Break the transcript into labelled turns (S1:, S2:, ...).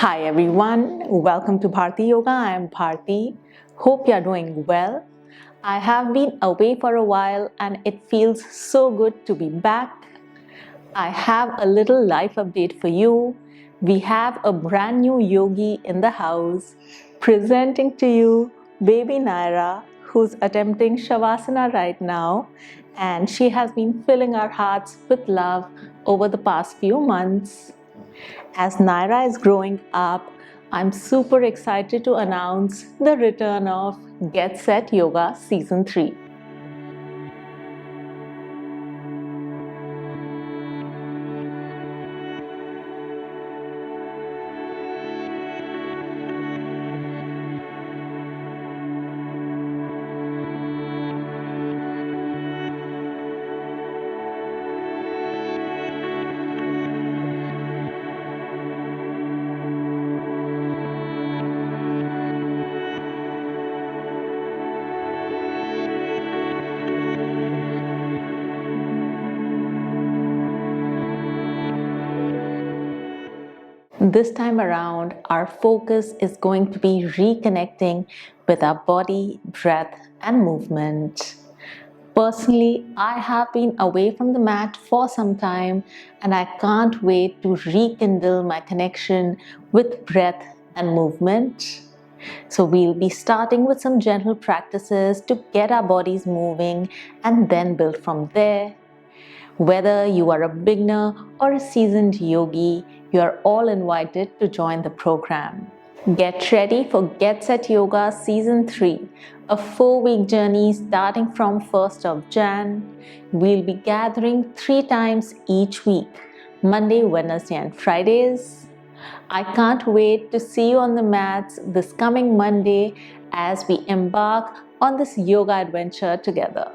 S1: Hi everyone, welcome to Bharti Yoga. I am Bharti. Hope you are doing well. I have been away for a while and it feels so good to be back. I have a little life update for you. We have a brand new yogi in the house presenting to you baby Naira, who's attempting Shavasana right now, and she has been filling our hearts with love over the past few months. As Naira is growing up, I'm super excited to announce the return of Get Set Yoga Season 3. This time around, our focus is going to be reconnecting with our body, breath, and movement. Personally, I have been away from the mat for some time and I can't wait to rekindle my connection with breath and movement. So, we'll be starting with some gentle practices to get our bodies moving and then build from there. Whether you are a beginner or a seasoned yogi, you are all invited to join the program. Get ready for Get Set Yoga Season 3, a 4-week journey starting from 1st of Jan. We'll be gathering 3 times each week, Monday, Wednesday and Fridays. I can't wait to see you on the mats this coming Monday as we embark on this yoga adventure together.